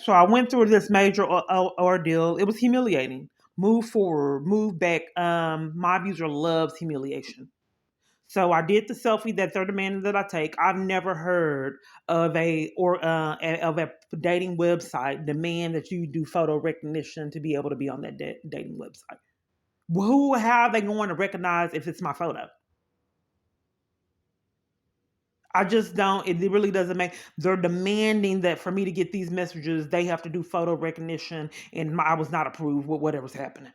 So I went through this major ordeal. It was humiliating. Move forward, move back. My abuser loves humiliation. So I did the selfie that they're demanding that I take. I've never heard of of a dating website demand that you do photo recognition to be able to be on that dating website. How are they going to recognize if it's my photo? I just don't. It really doesn't make. They're demanding that for me to get these messages, they have to do photo recognition, and I was not approved with whatever's happening.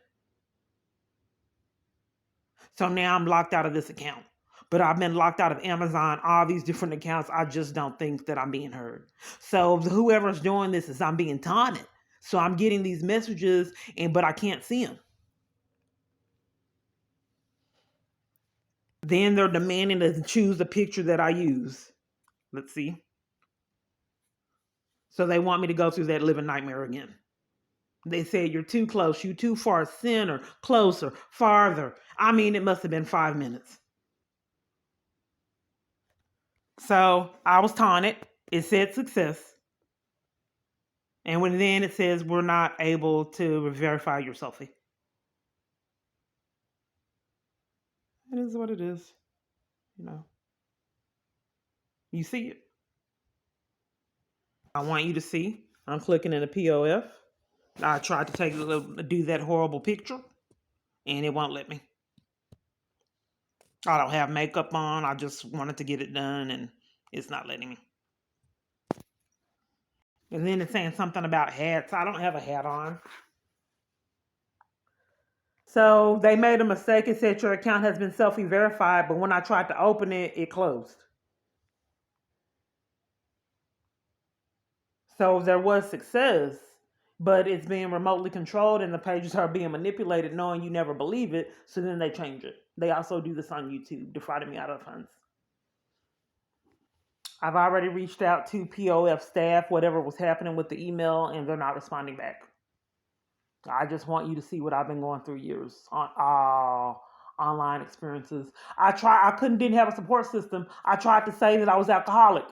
So now I'm locked out of this account. But I've been locked out of Amazon, all these different accounts. I just don't think that I'm being heard. So whoever's doing this is I'm being taunted. So I'm getting these messages, but I can't see them. Then they're demanding to choose the picture that I use. Let's see. So they want me to go through that living nightmare again. They said you're too close, you too far, center, closer, farther. I mean, it must have been 5 minutes. So I was taunted. It said success. And then it says we're not able to verify your selfie. It is what it is. You know, you see it. I want you to see. I'm clicking in the POF. I tried to do that horrible picture, and it won't let me. I don't have makeup on. I just wanted to get it done, and it's not letting me. And then it's saying something about hats. I don't have a hat on. So they made a mistake. It said your account has been selfie verified, but when I tried to open it, it closed. So there was success, but it's being remotely controlled and the pages are being manipulated knowing you never believe it. So then they change it. They also do this on YouTube, defrauding me out of funds. I've already reached out to POF staff, whatever was happening with the email, and they're not responding back. I just want you to see what I've been going through years on all online experiences. Didn't have a support system. I tried to say that I was alcoholic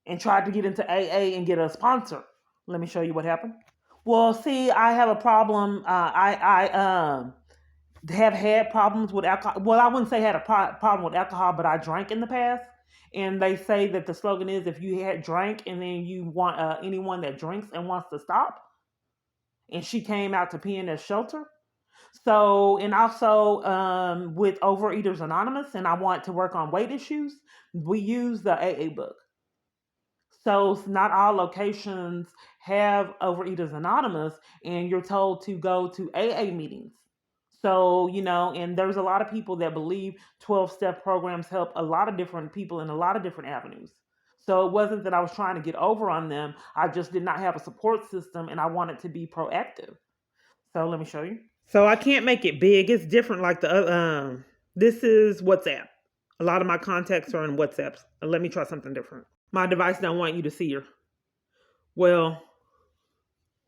and tried to get into AA and get a sponsor. Let me show you what happened. Well, see, I have a problem. I have had problems with alcohol. Well, I wouldn't say had a problem with alcohol, but I drank in the past. And they say that the slogan is if you had drank and then you want anyone that drinks and wants to stop. And she came out to PNS Shelter. So, and also with Overeaters Anonymous, and I want to work on weight issues, we use the AA book. So, not all locations have Overeaters Anonymous, and you're told to go to AA meetings. So, and there's a lot of people that believe 12-step programs help a lot of different people in a lot of different avenues. So it wasn't that I was trying to get over on them. I just did not have a support system and I wanted to be proactive. So let me show you. So I can't make it big. It's different like this is WhatsApp. A lot of my contacts are in WhatsApp. Let me try something different. My device don't want you to see her. Well,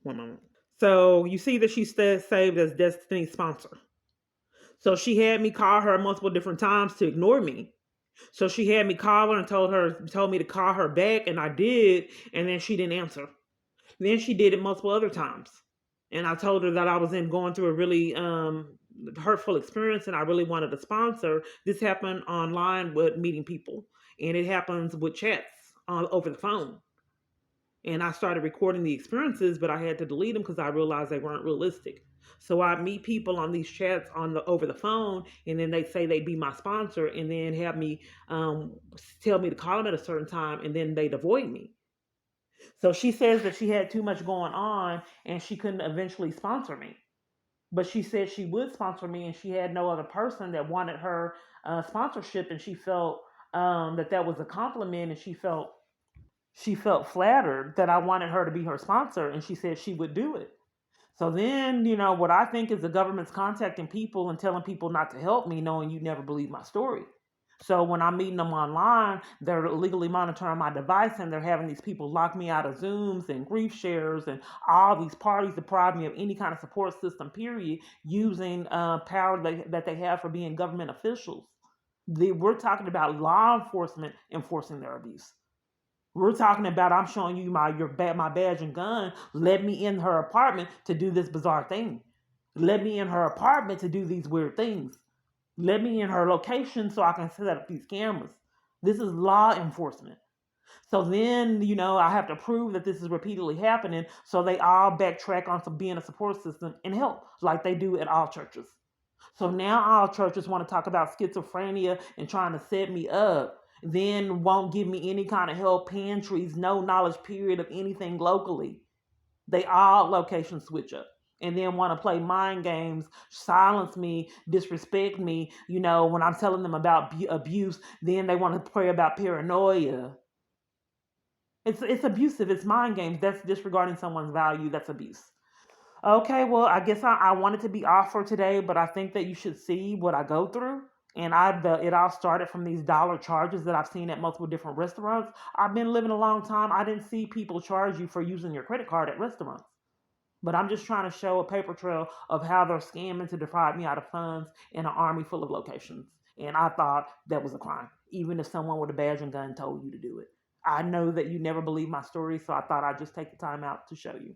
one moment. So you see that she's saved as Destiny's sponsor. So she had me call her multiple different times to ignore me. So she had me call her and told me to call her back, and I did, and then she didn't answer. Then she did it multiple other times. And I told her that I was going through a really hurtful experience and I really wanted a sponsor. This happened online with meeting people, and it happens with chats over the phone. And I started recording the experiences, but I had to delete them because I realized they weren't realistic. So I meet people on these chats over the phone, and then they say they'd be my sponsor, and then have me tell me to call them at a certain time, and then they'd avoid me. So she says that she had too much going on, and she couldn't eventually sponsor me. But she said she would sponsor me, and she had no other person that wanted her sponsorship, and she felt that was a compliment, and she felt flattered that I wanted her to be her sponsor, and she said she would do it. So then, what I think is the government's contacting people and telling people not to help me, knowing you never believe my story. So when I'm meeting them online, they're illegally monitoring my device, and they're having these people lock me out of Zooms and grief shares and all these parties, deprive me of any kind of support system, period, using power that they have for being government officials. We're talking about law enforcement enforcing their abuse. We're talking about I'm showing you my badge and gun. Let me in her apartment to do this bizarre thing. Let me in her apartment to do these weird things. Let me in her location so I can set up these cameras. This is law enforcement. So then, I have to prove that this is repeatedly happening. So they all backtrack onto being a support system and help, like they do at all churches. So now all churches want to talk about schizophrenia and trying to set me up, then won't give me any kind of help, pantries, no knowledge period of anything locally. They all location switch up and then want to play mind games, silence me, disrespect me. When I'm telling them about abuse, then they want to pray about paranoia. It's abusive. It's mind games. That's disregarding someone's value. That's abuse. Okay, well, I guess I wanted to be off for today, but I think that you should see what I go through. And it all started from these dollar charges that I've seen at multiple different restaurants. I've been living a long time. I didn't see people charge you for using your credit card at restaurants. But I'm just trying to show a paper trail of how they're scamming to defraud me out of funds in an army full of locations. And I thought that was a crime, even if someone with a badge and gun told you to do it. I know that you never believe my story, so I thought I'd just take the time out to show you.